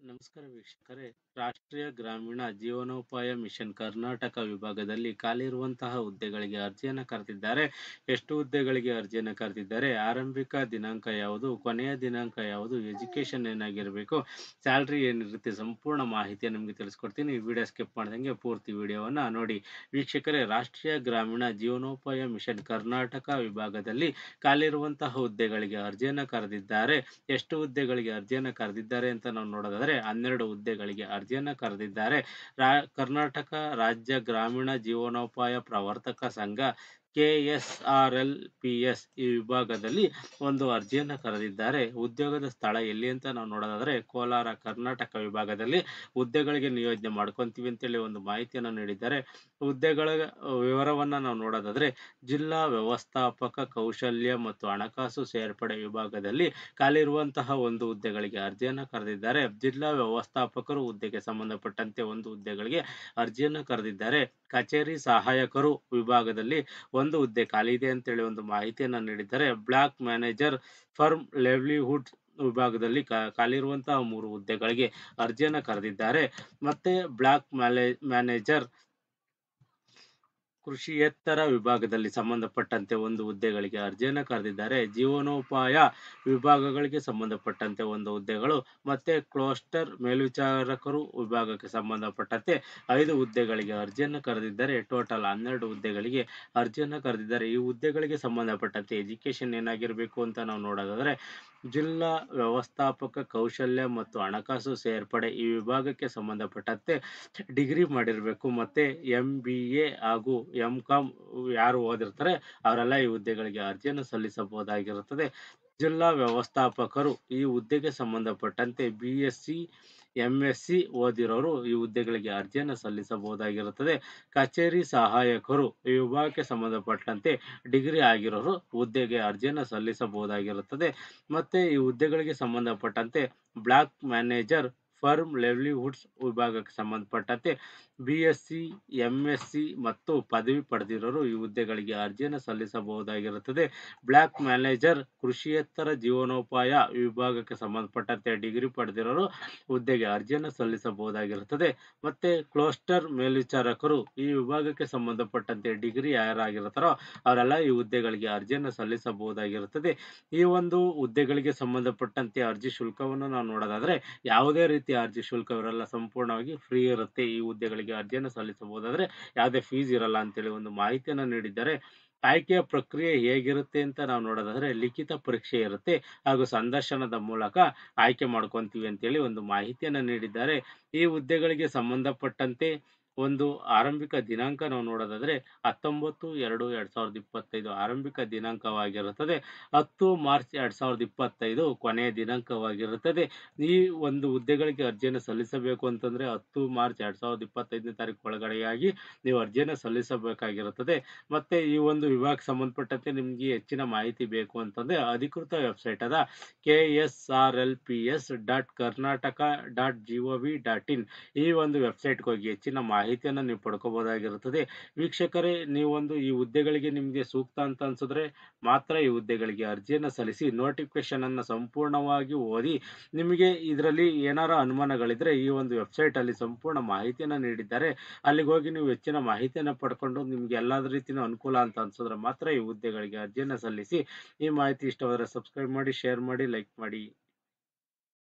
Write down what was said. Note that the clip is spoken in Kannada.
ನಮಸ್ಕಾರ ವೀಕ್ಷಕರೇ. ರಾಷ್ಟ್ರೀಯ ಗ್ರಾಮೀಣ ಜೀವನೋಪಾಯ ಮಿಷನ್ ಕರ್ನಾಟಕ ವಿಭಾಗದಲ್ಲಿ ಖಾಲಿ ಇರುವಂತಹ ಹುದ್ದೆಗಳಿಗೆ ಅರ್ಜಿಯನ್ನು ಕರೆದಿದ್ದಾರೆ. ಎಷ್ಟು ಹುದ್ದೆಗಳಿಗೆ ಅರ್ಜಿಯನ್ನು ಕರೆದಿದ್ದಾರೆ, ಆರಂಭಿಕ ದಿನಾಂಕ ಯಾವುದು, ಕೊನೆಯ ದಿನಾಂಕ ಯಾವುದು, ಎಜುಕೇಶನ್ ಏನಾಗಿರಬೇಕು, ಸ್ಯಾಲ್ರಿ ಏನಿರುತ್ತೆ, ಸಂಪೂರ್ಣ ಮಾಹಿತಿಯನ್ನು ನಿಮಗೆ ತಿಳಿಸ್ಕೊಡ್ತೀನಿ. ಈ ವಿಡಿಯೋ ಸ್ಕಿಪ್ ಮಾಡ್ದಂಗೆ ಪೂರ್ತಿ ವಿಡಿಯೋವನ್ನು ನೋಡಿ. ವೀಕ್ಷಕರೇ, ರಾಷ್ಟ್ರೀಯ ಗ್ರಾಮೀಣ ಜೀವನೋಪಾಯ ಮಿಷನ್ ಕರ್ನಾಟಕ ವಿಭಾಗದಲ್ಲಿ ಖಾಲಿ ಇರುವಂತಹ ಹುದ್ದೆಗಳಿಗೆ ಅರ್ಜಿಯನ್ನು ಕರೆದಿದ್ದಾರೆ. ಎಷ್ಟು ಹುದ್ದೆಗಳಿಗೆ ಅರ್ಜಿಯನ್ನು ಕರೆದಿದ್ದಾರೆ ಅಂತ ನಾವು ನೋಡೋದಾದ್ರೆ 12 ಹುದ್ದೆಗಳಿಗೆ ಅರ್ಜಿಯನ್ನು ಕರೆದಿದ್ದಾರೆ. ಕರ್ನಾಟಕ ರಾಜ್ಯ ಗ್ರಾಮೀಣ ಜೀವನೋಪಾಯ ಪ್ರವರ್ತಕ ಸಂಘ KSRLPS ಈ ವಿಭಾಗದಲ್ಲಿ ಒಂದು ಅರ್ಜಿಯನ್ನು ಕರೆದಿದ್ದಾರೆ. ಉದ್ಯೋಗದ ಸ್ಥಳ ಎಲ್ಲಿ ಅಂತ ನಾವು ನೋಡೋದಾದ್ರೆ ಕೋಲಾರ ಕರ್ನಾಟಕ ವಿಭಾಗದಲ್ಲಿ ಹುದ್ದೆಗಳಿಗೆ ನಿಯೋಜನೆ ಮಾಡ್ಕೊಂತೀವಿ ಅಂತೇಳಿ ಒಂದು ಮಾಹಿತಿಯನ್ನು ನೀಡಿದ್ದಾರೆ. ಹುದ್ದೆಗಳ ವಿವರವನ್ನ ನಾವು ನೋಡೋದಾದ್ರೆ ಜಿಲ್ಲಾ ವ್ಯವಸ್ಥಾಪಕ ಕೌಶಲ್ಯ ಮತ್ತು ಹಣಕಾಸು ಸೇರ್ಪಡೆ ವಿಭಾಗದಲ್ಲಿ ಖಾಲಿ ಇರುವಂತಹ ಒಂದು ಹುದ್ದೆಗಳಿಗೆ ಅರ್ಜಿಯನ್ನು ಕರೆದಿದ್ದಾರೆ. ಜಿಲ್ಲಾ ವ್ಯವಸ್ಥಾಪಕರು ಹುದ್ದೆಗೆ ಸಂಬಂಧಪಟ್ಟಂತೆ ಒಂದು ಹುದ್ದೆಗಳಿಗೆ ಅರ್ಜಿಯನ್ನು ಕರೆದಿದ್ದಾರೆ. ಕಚೇರಿ ಸಹಾಯಕರು ವಿಭಾಗದಲ್ಲಿ ಒಂದು ಹುದ್ದೆ ಖಾಲಿ ಇದೆ ಅಂತೇಳಿ ಒಂದು ಮಾಹಿತಿಯನ್ನು ನೀಡಿದ್ದಾರೆ. ಬ್ಲಾಕ್ ಮ್ಯಾನೇಜರ್ ಫರ್ಮ್ ಲೆವ್ಲಿಹುಡ್ ವಿಭಾಗದಲ್ಲಿ ಖಾಲಿ ಇರುವಂತಹ 3 ಹುದ್ದೆಗಳಿಗೆ ಅರ್ಜಿಯನ್ನು ಕರೆದಿದ್ದಾರೆ. ಮತ್ತೆ ಬ್ಲಾಕ್ ಮ್ಯಾನೇಜರ್ ಕೃಷಿಯೇತರ ವಿಭಾಗದಲ್ಲಿ ಸಂಬಂಧಪಟ್ಟಂತೆ ಒಂದು ಹುದ್ದೆಗಳಿಗೆ ಅರ್ಜಿಯನ್ನು ಕರೆದಿದ್ದಾರೆ. ಜೀವನೋಪಾಯ ವಿಭಾಗಗಳಿಗೆ ಸಂಬಂಧಪಟ್ಟಂತೆ ಒಂದು ಹುದ್ದೆಗಳು ಮತ್ತೆ ಕ್ಲಸ್ಟರ್ ಮೇಲ್ವಿಚಾರಕರು ವಿಭಾಗಕ್ಕೆ ಸಂಬಂಧಪಟ್ಟಂತೆ 5 ಹುದ್ದೆಗಳಿಗೆ ಅರ್ಜಿಯನ್ನು ಕರೆದಿದ್ದಾರೆ. ಟೋಟಲ್ 12 ಹುದ್ದೆಗಳಿಗೆ ಅರ್ಜಿಯನ್ನು ಕರೆದಿದ್ದಾರೆ. ಈ ಹುದ್ದೆಗಳಿಗೆ ಸಂಬಂಧಪಟ್ಟಂತೆ ಎಜುಕೇಶನ್ ಏನಾಗಿರಬೇಕು ಅಂತ ನಾವು ನೋಡೋದಾದ್ರೆ ಜಿಲ್ಲಾ ವ್ಯವಸ್ಥಾಪಕ ಕೌಶಲ್ಯ ಮತ್ತು ಹಣಕಾಸು ಸೇರ್ಪಡೆ ಈ ವಿಭಾಗಕ್ಕೆ ಸಂಬಂಧಪಟ್ಟಂತೆ ಡಿಗ್ರಿ ಮಾಡಿರಬೇಕು. ಮತ್ತೆ MBA ಹಾಗೂ MCOM ಯಾರು ಓದಿರ್ತಾರೆ ಅವರೆಲ್ಲ ಈ ಹುದ್ದೆಗಳಿಗೆ ಅರ್ಜಿಯನ್ನು ಸಲ್ಲಿಸಬಹುದಾಗಿರುತ್ತದೆ. ಜಿಲ್ಲಾ ವ್ಯವಸ್ಥಾಪಕರು ಈ ಹುದ್ದೆಗೆ ಸಂಬಂಧಪಟ್ಟಂತೆ BSc MSc ಓದಿರೋರು ಈ ಹುದ್ದೆಗಳಿಗೆ ಅರ್ಜಿಯನ್ನು ಸಲ್ಲಿಸಬಹುದಾಗಿರುತ್ತದೆ. ಕಚೇರಿ ಸಹಾಯಕರು ಈ ವಿಭಾಗಕ್ಕೆ ಸಂಬಂಧಪಟ್ಟಂತೆ ಡಿಗ್ರಿ ಆಗಿರೋರು ಹುದ್ದೆಗೆ ಅರ್ಜಿಯನ್ನು ಸಲ್ಲಿಸಬಹುದಾಗಿರುತ್ತದೆ. ಮತ್ತೆ ಈ ಹುದ್ದೆಗಳಿಗೆ ಸಂಬಂಧಪಟ್ಟಂತೆ ಬ್ಲಾಕ್ ಮ್ಯಾನೇಜರ್ ಫರ್ಮ್ ಲೆವ್ಲಿಹುಡ್ಸ್ ವಿಭಾಗಕ್ಕೆ ಸಂಬಂಧಪಟ್ಟಂತೆ BSc MSc ಮತ್ತು ಪದವಿ ಪಡೆದಿರೋರು ಈ ಹುದ್ದೆಗಳಿಗೆ ಅರ್ಜಿಯನ್ನು ಸಲ್ಲಿಸಬಹುದಾಗಿರುತ್ತದೆ. ಬ್ಲಾಕ್ ಮ್ಯಾನೇಜರ್ ಕೃಷಿಯೇತರ ಜೀವನೋಪಾಯ ವಿಭಾಗಕ್ಕೆ ಸಂಬಂಧಪಟ್ಟಂತೆ ಡಿಗ್ರಿ ಪಡೆದಿರೋರು ಹುದ್ದೆಗೆ ಅರ್ಜಿಯನ್ನು ಸಲ್ಲಿಸಬಹುದಾಗಿರುತ್ತದೆ. ಮತ್ತೆ ಕ್ಲಸ್ಟರ್ ಮೇಲ್ವಿಚಾರಕರು ಈ ವಿಭಾಗಕ್ಕೆ ಸಂಬಂಧಪಟ್ಟಂತೆ ಡಿಗ್ರಿ ಯಾರಾಗಿರುತ್ತಾರೋ ಅವರೆಲ್ಲ ಈ ಹುದ್ದೆಗಳಿಗೆ ಅರ್ಜಿಯನ್ನು ಸಲ್ಲಿಸಬಹುದಾಗಿರುತ್ತದೆ. ಈ ಒಂದು ಹುದ್ದೆಗಳಿಗೆ ಸಂಬಂಧಪಟ್ಟಂತೆ ಅರ್ಜಿ ಶುಲ್ಕವನ್ನು ನಾವು ನೋಡೋದಾದ್ರೆ ಯಾವುದೇ ರೀತಿಯ ಅರ್ಜಿ ಶುಲ್ಕವಿರಲ್ಲ, ಸಂಪೂರ್ಣವಾಗಿ ಫ್ರೀ ಇರುತ್ತೆ. ಈ ಹುದ್ದೆಗಳಿಗೆ ಅರ್ಜಿಯನ್ನು ಸಲ್ಲಿಸಬಹುದಾದ್ರೆ ಯಾವುದೇ ಫೀಸ್ ಇರಲ್ಲ ಅಂತೇಳಿ ಒಂದು ಮಾಹಿತಿಯನ್ನು ನೀಡಿದ್ದಾರೆ. ಆಯ್ಕೆಯ ಪ್ರಕ್ರಿಯೆ ಹೇಗಿರುತ್ತೆ ಅಂತ ನಾವು ನೋಡೋದಾದ್ರೆ ಲಿಖಿತ ಪರೀಕ್ಷೆ ಇರುತ್ತೆ ಹಾಗೂ ಸಂದರ್ಶನದ ಮೂಲಕ ಆಯ್ಕೆ ಮಾಡ್ಕೊಂತೀವಿ ಅಂತೇಳಿ ಒಂದು ಮಾಹಿತಿಯನ್ನು ನೀಡಿದ್ದಾರೆ. ಈ ಹುದ್ದೆಗಳಿಗೆ ಸಂಬಂಧಪಟ್ಟಂತೆ ಒಂದು ಆರಂಭಿಕ ದಿನಾಂಕ ನಾವು ನೋಡೋದಾದ್ರೆ 19/2/2025 ಆರಂಭಿಕ ದಿನಾಂಕವಾಗಿರುತ್ತದೆ. 10 ಮಾರ್ಚ್ 2025 ಕೊನೆಯ ದಿನಾಂಕವಾಗಿರುತ್ತದೆ. ಈ ಒಂದು ಹುದ್ದೆಗಳಿಗೆ ಅರ್ಜಿಯನ್ನು ಸಲ್ಲಿಸಬೇಕು ಅಂತಂದ್ರೆ 10 ಮಾರ್ಚ್ 2025ನೇ ತಾರೀಕು ಒಳಗಡೆಯಾಗಿ ನೀವು ಅರ್ಜಿಯನ್ನು ಸಲ್ಲಿಸಬೇಕಾಗಿರುತ್ತದೆ. ಮತ್ತೆ ಈ ಒಂದು ವಿಭಾಗಕ್ಕೆ ಸಂಬಂಧಪಟ್ಟಂತೆ ನಿಮ್ಗೆ ಹೆಚ್ಚಿನ ಮಾಹಿತಿ ಬೇಕು ಅಂತಂದ್ರೆ ಅಧಿಕೃತ ವೆಬ್ಸೈಟ್ ಆದ KSRLPS.karnataka.gov.in ಈ ಒಂದು ವೆಬ್ಸೈಟ್ಗೆ ಹೋಗಿ ಹೆಚ್ಚಿನ ಮಾಹಿತಿಯನ್ನು ನೀವು ಪಡ್ಕೋಬಹುದಾಗಿರುತ್ತದೆ. ವೀಕ್ಷಕರೇ, ನೀವೊಂದು ಈ ಹುದ್ದೆಗಳಿಗೆ ನಿಮಗೆ ಸೂಕ್ತ ಅಂತ ಅನ್ಸಿದ್ರೆ ಮಾತ್ರ ಈ ಹುದ್ದೆಗಳಿಗೆ ಅರ್ಜಿಯನ್ನು ಸಲ್ಲಿಸಿ. ನೋಟಿಫಿಕೇಶನ್ ಅನ್ನು ಸಂಪೂರ್ಣವಾಗಿ ಓದಿ. ನಿಮಗೆ ಇದರಲ್ಲಿ ಏನಾರ ಅನುಮಾನಗಳಿದ್ರೆ ಈ ಒಂದು ವೆಬ್ಸೈಟ್ ಅಲ್ಲಿ ಸಂಪೂರ್ಣ ಮಾಹಿತಿಯನ್ನು ನೀಡಿದ್ದಾರೆ. ಅಲ್ಲಿಗೆ ಹೋಗಿ ನೀವು ಹೆಚ್ಚಿನ ಮಾಹಿತಿಯನ್ನು ಪಡ್ಕೊಂಡು ನಿಮ್ಗೆ ಎಲ್ಲಾದ ರೀತಿಯ ಅನುಕೂಲ ಅಂತ ಅನ್ಸಿದ್ರೆ ಮಾತ್ರ ಈ ಹುದ್ದೆಗಳಿಗೆ ಅರ್ಜಿಯನ್ನು ಸಲ್ಲಿಸಿ. ಈ ಮಾಹಿತಿ ಇಷ್ಟವಾದರೆ ಸಬ್ಸ್ಕ್ರೈಬ್ ಮಾಡಿ, ಶೇರ್ ಮಾಡಿ, ಲೈಕ್ ಮಾಡಿ.